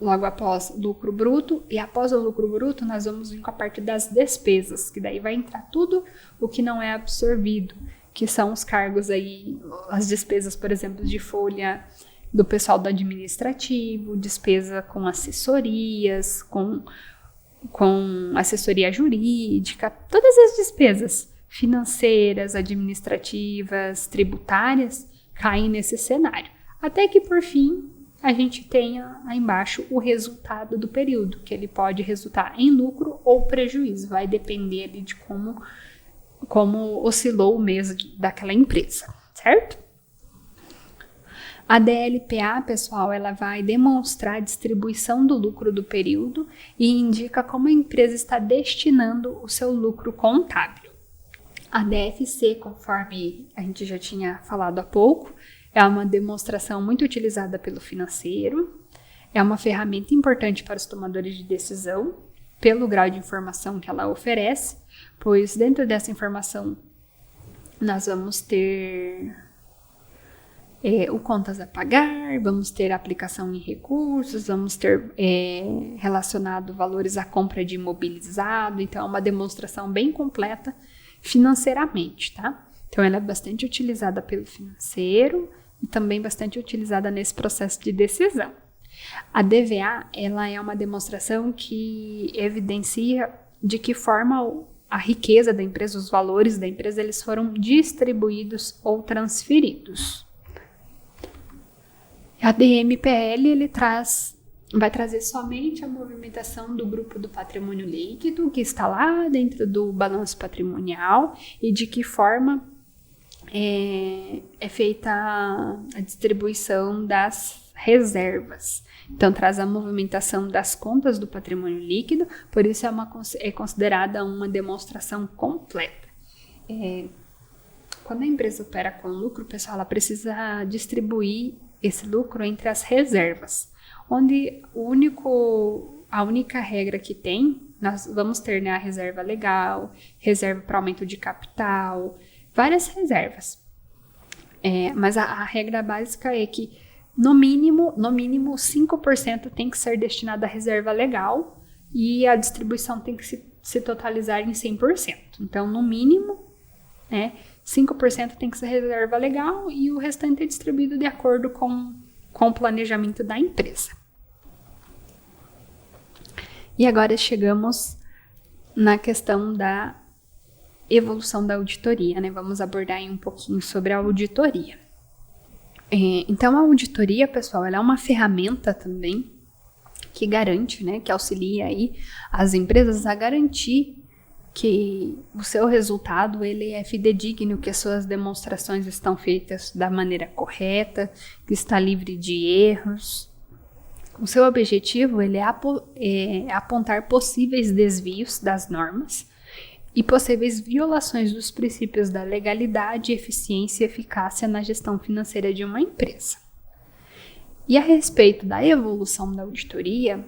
logo após lucro bruto, e após o lucro bruto nós vamos vir com a parte das despesas, que daí vai entrar tudo o que não é absorvido, que são os cargos aí, as despesas, por exemplo, de folha do pessoal do administrativo, despesa com assessorias, com assessoria jurídica, todas as despesas financeiras, administrativas, tributárias, caem nesse cenário. Até que, por fim, a gente tem aí embaixo o resultado do período, que ele pode resultar em lucro ou prejuízo, vai depender ali de como oscilou o mês daquela empresa, certo? A DLPA, pessoal, ela vai demonstrar a distribuição do lucro do período e indica como a empresa está destinando o seu lucro contábil. A DFC, conforme a gente já tinha falado há pouco, é uma demonstração muito utilizada pelo financeiro, é uma ferramenta importante para os tomadores de decisão, pelo grau de informação que ela oferece, pois dentro dessa informação nós vamos ter o contas a pagar, vamos ter aplicação em recursos, vamos ter relacionado valores à compra de imobilizado, então é uma demonstração bem completa financeiramente, tá? Então ela é bastante utilizada pelo financeiro e também bastante utilizada nesse processo de decisão. A DVA, ela é uma demonstração que evidencia de que forma a riqueza da empresa, os valores da empresa, eles foram distribuídos ou transferidos. A DMPL, ele vai trazer somente a movimentação do grupo do patrimônio líquido, que está lá dentro do balanço patrimonial, e de que forma é feita a distribuição das reservas. Então, traz a movimentação das contas do patrimônio líquido, por isso é considerada uma demonstração completa. Quando a empresa opera com lucro, pessoal, ela precisa distribuir esse lucro entre as reservas, onde a única regra que tem, nós vamos ter, né, a reserva legal, reserva para aumento de capital, várias reservas. Mas a regra básica é que no mínimo 5% tem que ser destinado à reserva legal e a distribuição tem que se totalizar em 100%. Então, no mínimo, 5% tem que ser reserva legal e o restante é distribuído de acordo com o planejamento da empresa. E agora chegamos na questão da evolução da auditoria, né? Vamos abordar aí um pouquinho sobre a auditoria. Então, a auditoria, pessoal, ela é uma ferramenta também que garante, né, que auxilia aí as empresas a garantir que o seu resultado ele é fidedigno, que as suas demonstrações estão feitas da maneira correta, que está livre de erros. O seu objetivo ele é apontar possíveis desvios das normas e possíveis violações dos princípios da legalidade, eficiência e eficácia na gestão financeira de uma empresa. E a respeito da evolução da auditoria,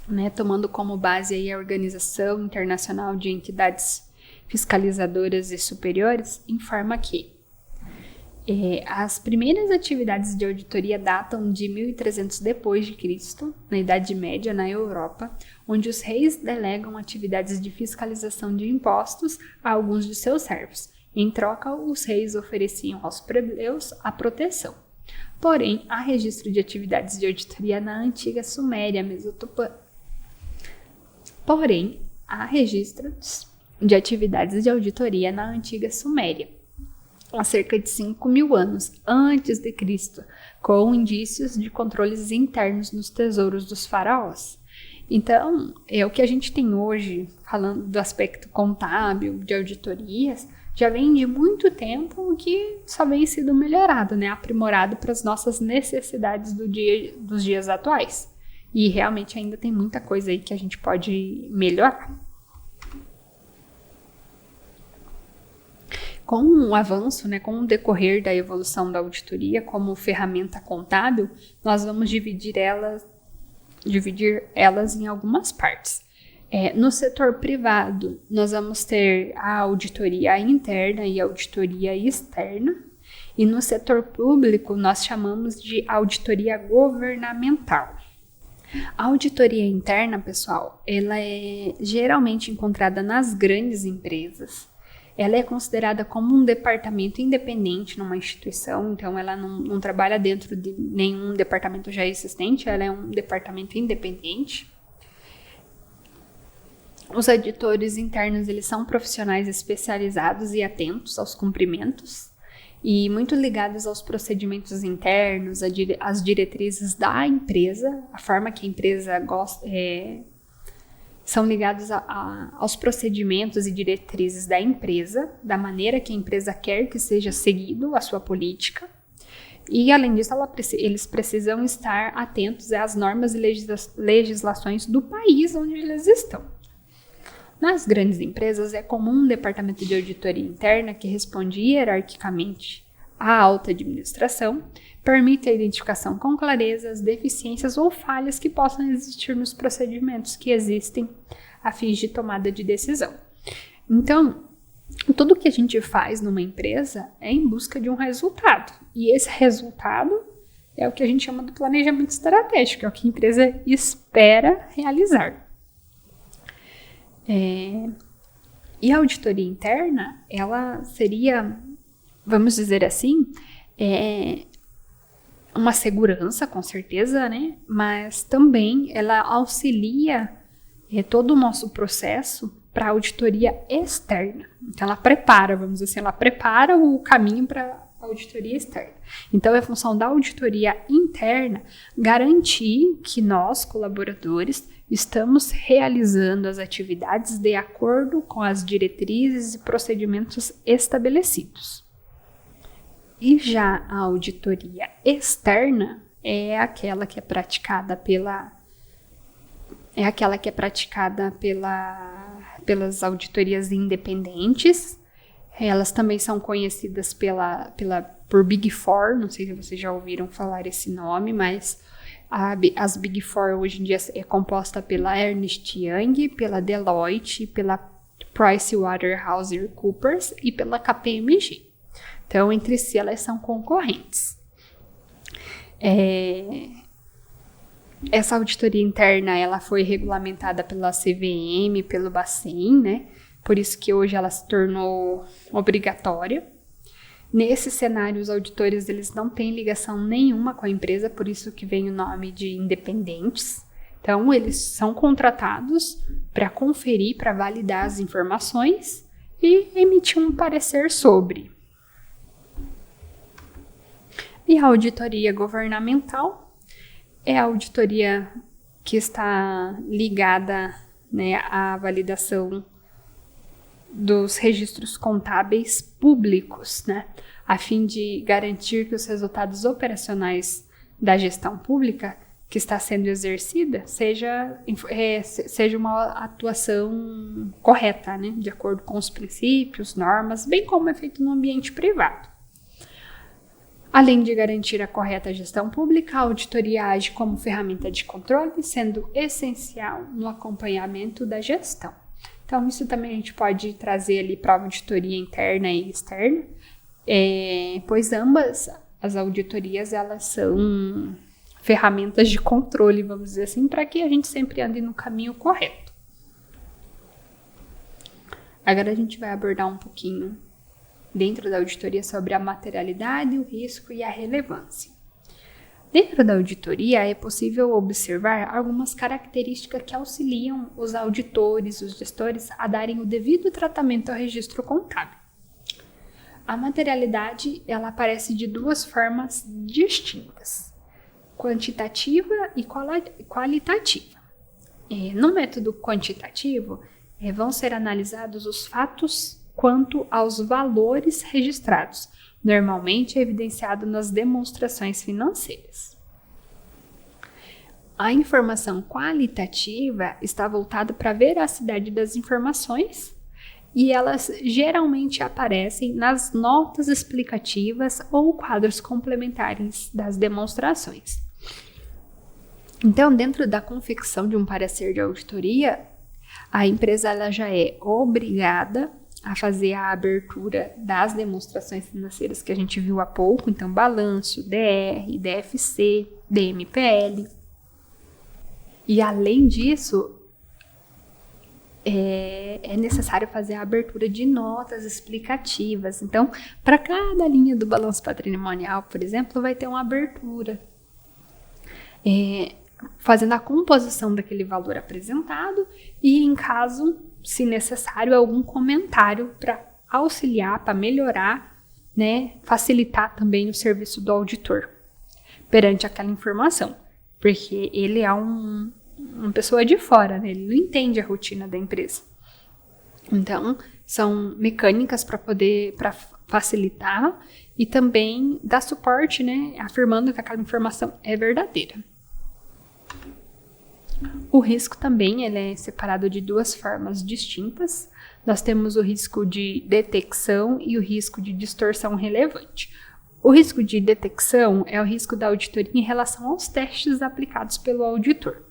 né, tomando como base aí a Organização Internacional de Entidades Fiscalizadoras e Superiores, informa que as primeiras atividades de auditoria datam de 1300 depois de Cristo, na Idade Média, na Europa, onde os reis delegam atividades de fiscalização de impostos a alguns de seus servos. Em troca, os reis ofereciam aos plebeus a proteção. Porém, há registro de atividades de auditoria na antiga Suméria, Mesopotâmia. Há cerca de 5.000 anos antes de Cristo, com indícios de controles internos nos tesouros dos faraós. Então, o que a gente tem hoje, falando do aspecto contábil, de auditorias, já vem de muito tempo que só vem sido melhorado, né? Aprimorado para as nossas necessidades dos dias atuais. E realmente ainda tem muita coisa aí que a gente pode melhorar. Com o avanço, né, com o decorrer da evolução da auditoria como ferramenta contábil, nós vamos dividir elas em algumas partes. No setor privado, nós vamos ter a auditoria interna e a auditoria externa. E no setor público, nós chamamos de auditoria governamental. A auditoria interna, pessoal, ela é geralmente encontrada nas grandes empresas. Ela é considerada como um departamento independente numa instituição, então ela não trabalha dentro de nenhum departamento já existente, ela é um departamento independente. Os auditores internos, eles são profissionais especializados e atentos aos cumprimentos e muito ligadas aos procedimentos internos, às diretrizes da empresa, a forma que a empresa gosta, são ligados aos procedimentos e diretrizes da empresa, da maneira que a empresa quer que seja seguido a sua política. E, além disso, eles precisam estar atentos às normas e legislações do país onde eles estão. Nas grandes empresas, é comum um departamento de auditoria interna que responde hierarquicamente à alta administração, permite a identificação com clareza das deficiências ou falhas que possam existir nos procedimentos que existem a fins de tomada de decisão. Então, tudo que a gente faz numa empresa é em busca de um resultado. E esse resultado é o que a gente chama do planejamento estratégico, é o que a empresa espera realizar. E a auditoria interna, ela seria, vamos dizer assim, uma segurança, com certeza, né? Mas também ela auxilia todo o nosso processo para a auditoria externa. Então, ela prepara, vamos dizer assim, ela prepara o caminho para a auditoria externa. Então, é função da auditoria interna garantir que nós, colaboradores, estamos realizando as atividades de acordo com as diretrizes e procedimentos estabelecidos. E já a auditoria externa é aquela que é praticada pelas auditorias independentes. Elas também são conhecidas por Big Four, não sei se vocês já ouviram falar esse nome, mas as Big Four hoje em dia é composta pela Ernst Young, pela Deloitte, pela PricewaterhouseCoopers e pela KPMG. Então, entre si, elas são concorrentes. Essa auditoria interna, ela foi regulamentada pela CVM, pelo Bacen, né? Por isso que hoje ela se tornou obrigatória. Nesse cenário, os auditores eles não têm ligação nenhuma com a empresa, por isso que vem o nome de independentes. Então, eles são contratados para conferir, para validar as informações e emitir um parecer sobre. E a auditoria governamental é a auditoria que está ligada, né, à validação dos registros contábeis públicos, né, a fim de garantir que os resultados operacionais da gestão pública que está sendo exercida seja uma atuação correta, né, de acordo com os princípios, normas, bem como é feito no ambiente privado. Além de garantir a correta gestão pública, a auditoria age como ferramenta de controle, sendo essencial no acompanhamento da gestão. Então, isso também a gente pode trazer ali para a auditoria interna e externa, pois ambas as auditorias, elas são ferramentas de controle, vamos dizer assim, para que a gente sempre ande no caminho correto. Agora a gente vai abordar um pouquinho dentro da auditoria sobre a materialidade, o risco e a relevância. Dentro da auditoria, é possível observar algumas características que auxiliam os auditores, os gestores, a darem o devido tratamento ao registro contábil. A materialidade, ela aparece de duas formas distintas, quantitativa e qualitativa. No método quantitativo, vão ser analisados os fatos quanto aos valores registrados, normalmente evidenciado nas demonstrações financeiras. A informação qualitativa está voltada para a veracidade das informações e elas geralmente aparecem nas notas explicativas ou quadros complementares das demonstrações. Então, dentro da confecção de um parecer de auditoria, a empresa ela já é obrigada a fazer a abertura das demonstrações financeiras que a gente viu há pouco, então balanço, DR, DFC, DMPL. E além disso, é necessário fazer a abertura de notas explicativas. Então, para cada linha do balanço patrimonial, por exemplo, vai ter uma abertura, fazendo a composição daquele valor apresentado e, em caso, se necessário, algum comentário para auxiliar, para melhorar, né, facilitar também o serviço do auditor perante aquela informação, porque ele é uma pessoa de fora, né, ele não entende a rotina da empresa. Então, são mecânicas para facilitar e também dar suporte, né, afirmando que aquela informação é verdadeira. O risco também ele é separado de duas formas distintas. Nós temos o risco de detecção e o risco de distorção relevante. O risco de detecção é o risco da auditoria em relação aos testes aplicados pelo auditor,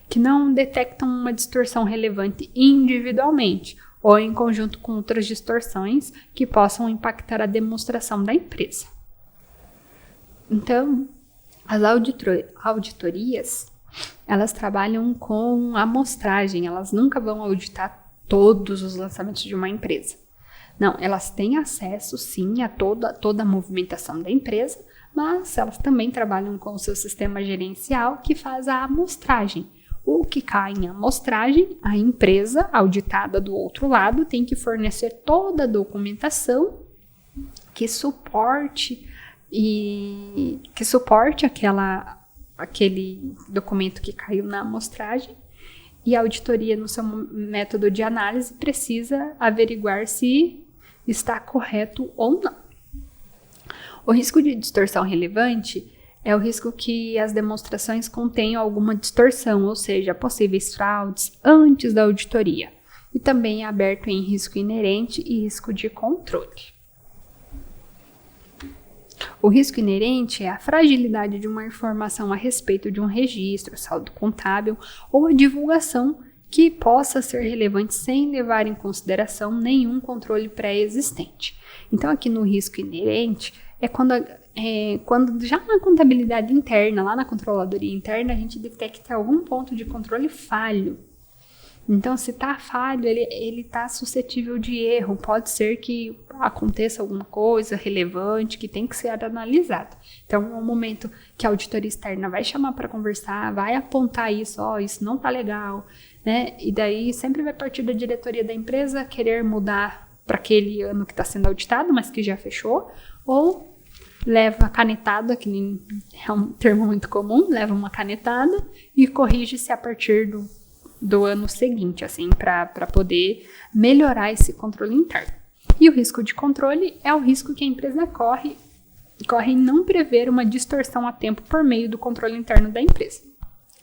que não detectam uma distorção relevante individualmente ou em conjunto com outras distorções que possam impactar a demonstração da empresa. Então, as auditorias, elas trabalham com amostragem, elas nunca vão auditar todos os lançamentos de uma empresa. Não, elas têm acesso, sim, a toda a movimentação da empresa, mas elas também trabalham com o seu sistema gerencial que faz a amostragem. O que cai em amostragem, a empresa auditada do outro lado tem que fornecer toda a documentação que suporte aquele documento que caiu na amostragem, e a auditoria, no seu método de análise, precisa averiguar se está correto ou não. O risco de distorção relevante é o risco que as demonstrações contenham alguma distorção, ou seja, possíveis fraudes antes da auditoria, e também é aberto em risco inerente e risco de controle. O risco inerente é a fragilidade de uma informação a respeito de um registro, saldo contábil ou a divulgação que possa ser relevante sem levar em consideração nenhum controle pré-existente. Então, aqui no risco inerente é quando já na contabilidade interna, lá na controladoria interna, a gente detecta algum ponto de controle falho. Então, se está falho, ele está suscetível de erro. Pode ser que aconteça alguma coisa relevante que tem que ser analisada. Então, é um momento que a auditoria externa vai chamar para conversar, vai apontar isso, isso não está legal, né? E daí sempre vai partir da diretoria da empresa querer mudar para aquele ano que está sendo auditado, mas que já fechou, ou leva a canetada, que é um termo muito comum, leva uma canetada e corrige-se a partir do ano seguinte, assim, para poder melhorar esse controle interno. E o risco de controle é o risco que a empresa corre em não prever uma distorção a tempo por meio do controle interno da empresa.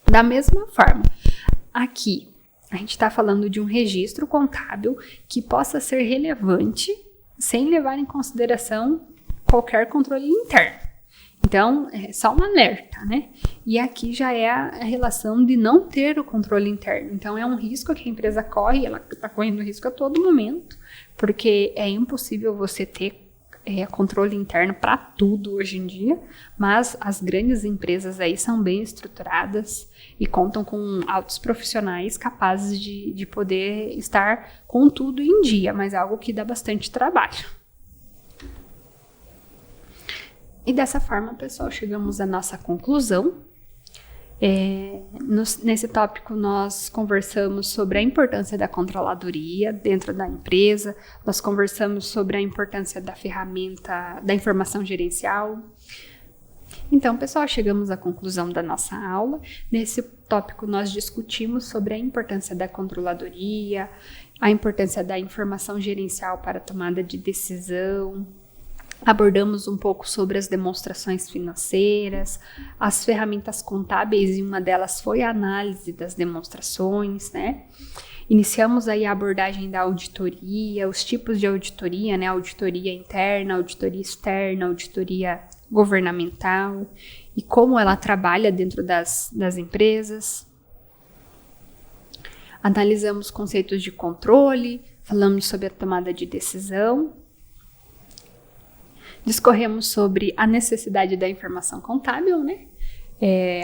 Da mesma forma, aqui a gente está falando de um registro contábil que possa ser relevante sem levar em consideração qualquer controle interno. Então, é só um alerta, né? E aqui já é a relação de não ter o controle interno. Então, é um risco que a empresa corre, ela está correndo risco a todo momento, porque é impossível você ter controle interno para tudo hoje em dia, mas as grandes empresas aí são bem estruturadas e contam com altos profissionais capazes de poder estar com tudo em dia, mas é algo que dá bastante trabalho. E dessa forma, pessoal, chegamos à nossa conclusão. Nesse tópico, nós conversamos sobre a importância da controladoria dentro da empresa, nós conversamos sobre a importância da ferramenta da informação gerencial. Então, pessoal, chegamos à conclusão da nossa aula. Nesse tópico, nós discutimos sobre a importância da controladoria, a importância da informação gerencial para a tomada de decisão. Abordamos um pouco sobre as demonstrações financeiras, as ferramentas contábeis, e uma delas foi a análise das demonstrações, né? Iniciamos aí a abordagem da auditoria, os tipos de auditoria, né? Auditoria interna, auditoria externa, auditoria governamental e como ela trabalha dentro das empresas. Analisamos conceitos de controle, falamos sobre a tomada de decisão. Discorremos sobre a necessidade da informação contábil, né?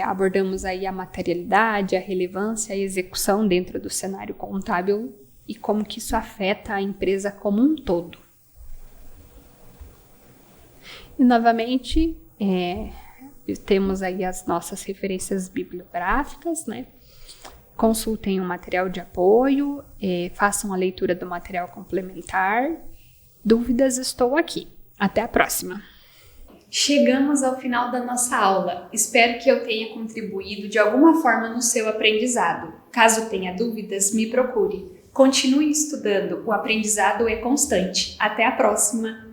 Abordamos aí a materialidade, a relevância, a execução dentro do cenário contábil e como que isso afeta a empresa como um todo. E, novamente, temos aí as nossas referências bibliográficas, né? Consultem o material de apoio, façam a leitura do material complementar. Dúvidas, estou aqui. Até a próxima! Chegamos ao final da nossa aula. Espero que eu tenha contribuído de alguma forma no seu aprendizado. Caso tenha dúvidas, me procure. Continue estudando, o aprendizado é constante. Até a próxima!